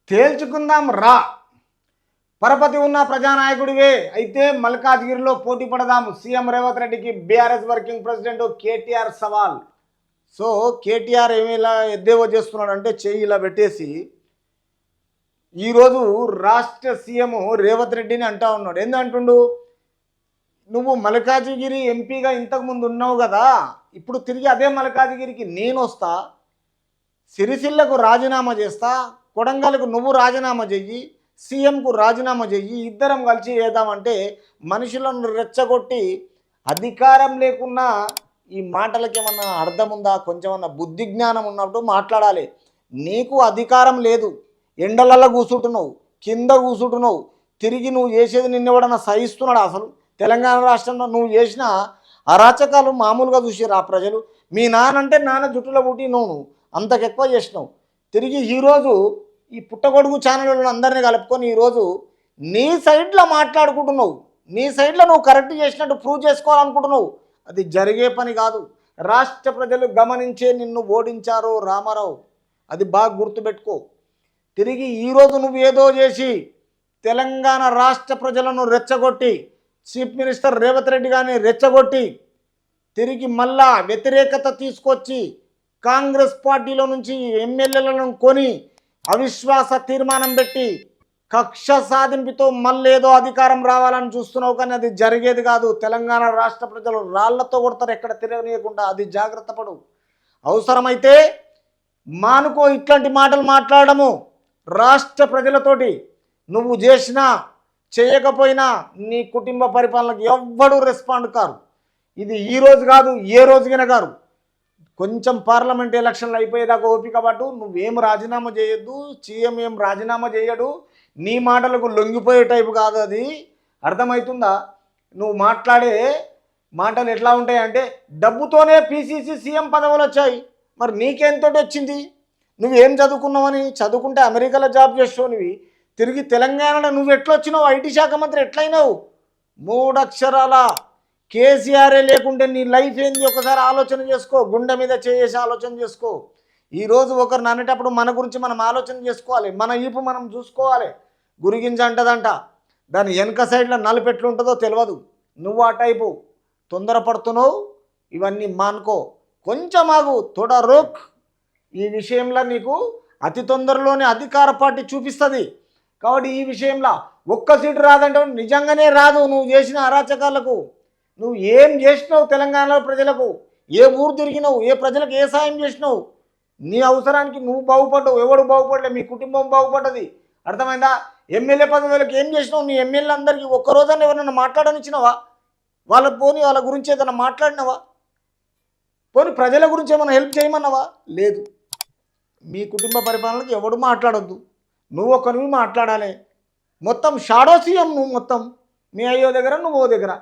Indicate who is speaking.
Speaker 1: తేల్చుకుందాం రా. పరపతి ఉన్న ప్రజానాయకుడివే అయితే మల్కాజ్గిరిలో పోటీ పడదాం. సీఎం రేవంత్ రెడ్డికి బీఆర్ఎస్ వర్కింగ్ ప్రెసిడెంట్ కేటీఆర్ సవాల్. సో కేటీఆర్ ఏమి ఇలా ఎద్దేవో చేస్తున్నాడు అంటే చెయ్యి ఇలా పెట్టేసి ఈరోజు రాష్ట్ర సీఎం రేవంత్ రెడ్డిని అంటా ఉన్నాడు. ఏందంటుండు, నువ్వు మల్కాజ్గిరి ఎంపీగా ఇంతకుముందు ఉన్నావు కదా, ఇప్పుడు తిరిగి అదే మల్కాజ్గిరికి నేను వస్తా, సిరిసిల్లకు రాజీనామా చేస్తా, కొడంగల్కు నువ్వు రాజీనామా చెయ్యి, సీఎంకు రాజీనామా చెయ్యి, ఇద్దరం కలిసి చేద్దామంటే మనుషులను రెచ్చగొట్టి అధికారం లేకున్నా ఈ మాటలకి ఏమన్నా అర్థం ఉందా? కొంచెమన్నా బుద్ధి జ్ఞానం ఉన్నప్పుడు మాట్లాడాలి. నీకు అధికారం లేదు, ఎండలలో కూర్చుంటున్నావు, కింద కూర్చుంటున్నావు, తిరిగి నువ్వు చేసేది నిన్నెవడన్నా సహిస్తున్నాడు? అసలు తెలంగాణ రాష్ట్రంలో నువ్వు చేసిన అరాచకాలు మామూలుగా చూసారు ఆ ప్రజలు. మీ నాన్న అంటే నాన్న జుట్టులో పుట్టి నువ్వు అంతకెక్కువ చేసినావు. తిరిగి ఈరోజు ఈ పుట్టగొడుగు ఛానళ్ళను అందరినీ కలుపుకొని ఈరోజు నీ సైడ్లో మాట్లాడుకుంటున్నావు, నీ సైడ్లో నువ్వు కరెక్ట్ చేసినట్టు ప్రూవ్ చేసుకోవాలనుకుంటున్నావు. అది జరిగే పని కాదు. రాష్ట్ర ప్రజలు గమనించే నిన్ను ఓడించారు రామారావు, అది బాగా గుర్తుపెట్టుకో. తిరిగి ఈరోజు నువ్వు ఏదో చేసి తెలంగాణ రాష్ట్ర ప్రజలను రెచ్చగొట్టి చీఫ్ మినిస్టర్ రేవంత్ రెడ్డి గారిని రెచ్చగొట్టి తిరిగి మళ్ళా వ్యతిరేకత తీసుకొచ్చి కాంగ్రెస్ పార్టీలో నుంచి ఎమ్మెల్యేలను కొని అవిశ్వాస తీర్మానం పెట్టి కక్ష సాధింపుతో మళ్ళీ ఏదో అధికారం రావాలని చూస్తున్నావు, కానీ అది జరిగేది కాదు. తెలంగాణ రాష్ట్ర ప్రజలు రాళ్లతో కొడతారు ఎక్కడ తిరగనీయకుండా, అది జాగ్రత్త పడు. అవసరమైతే మానుకో ఇట్లాంటి మాటలు మాట్లాడము. రాష్ట్ర ప్రజలతోటి నువ్వు చేసినా చేయకపోయినా నీ కుటుంబ పరిపాలనకు ఎవ్వడూ రెస్పాండ్ కారు. ఇది ఈ రోజు కాదు, ఏ రోజుకైనా కాదు. కొంచెం పార్లమెంట్ ఎలక్షన్లు అయిపోయేదాకా ఓపిక పట్టు. నువ్వేం రాజీనామా చేయొద్దు, సీఎం ఏం రాజీనామా చేయడు, నీ మాటలకు లొంగిపోయే టైపు కాదు అది. అర్థమవుతుందా? నువ్వు మాట్లాడే మాటలు ఎట్లా ఉంటాయంటే డబ్బుతోనే పీసీసీ సీఎం పదవులు వచ్చాయి, మరి నీకెంతో వచ్చింది? నువ్వేం చదువుకున్నావని? చదువుకుంటే అమెరికాలో జాబ్ చేస్తావు. నువ్వు తిరిగి తెలంగాణలో నువ్వు ఎట్లొచ్చినావు? ఐటీ శాఖ మంత్రి ఎట్లయినావు? 3 అక్షరాల కేసీఆరే లేకుంటే నీ లైఫ్ ఏంది ఒకసారి ఆలోచన చేసుకో. గుండె మీద చేసి ఆలోచన చేసుకో. ఈరోజు ఒకరిని అనేటప్పుడు మన గురించి మనం ఆలోచన చేసుకోవాలి, మన ఈపు మనం చూసుకోవాలి. గురిగింజ అంటదంట, దాని వెనక సైడ్లో నలుపు ఎట్లుంటుందో తెలియదు. నువ్వు ఆ టైపు తొందరపడుతున్నావు. ఇవన్నీ మానుకో, కొంచెం ఆగు, తోడ రోక్. ఈ విషయంలో నీకు అతి తొందరలోనే అధికార పార్టీ చూపిస్తుంది. కాబట్టి ఈ విషయంలో ఒక్క సీటు రాదంటే నిజంగానే రాదు. నువ్వు చేసిన అరాచకాలకు నువ్వు ఏం చేసినావు? తెలంగాణలో ప్రజలకు ఏ ఊరు తిరిగినావు? ఏ ప్రజలకు ఏ సాయం చేసినావు? నీ అవసరానికి నువ్వు బాగుపడ్డావు, ఎవడు బాగుపడలే, మీ కుటుంబం బాగుపడ్డది. అర్థమైందా? ఎమ్మెల్యే పదవులకు ఏం చేసినావు? నీ ఎమ్మెల్యే అందరికీ ఒక్కరోజన్నా ఎవరైనా మాట్లాడనిచ్చినావా? వాళ్ళకి పోనీ వాళ్ళ గురించి ఏదైనా మాట్లాడినావా? పోనీ ప్రజల గురించి ఏమైనా హెల్ప్ చేయమన్నావా? లేదు. మీ కుటుంబ పరిపాలనకు ఎవడు మాట్లాడొద్దు, నువ్వు ఒక్కరివి మాట్లాడాలి. మొత్తం షాడో సీఎం నువ్వు, మొత్తం మీ అయ్యో దగ్గర నువ్వు ఓ దగ్గర.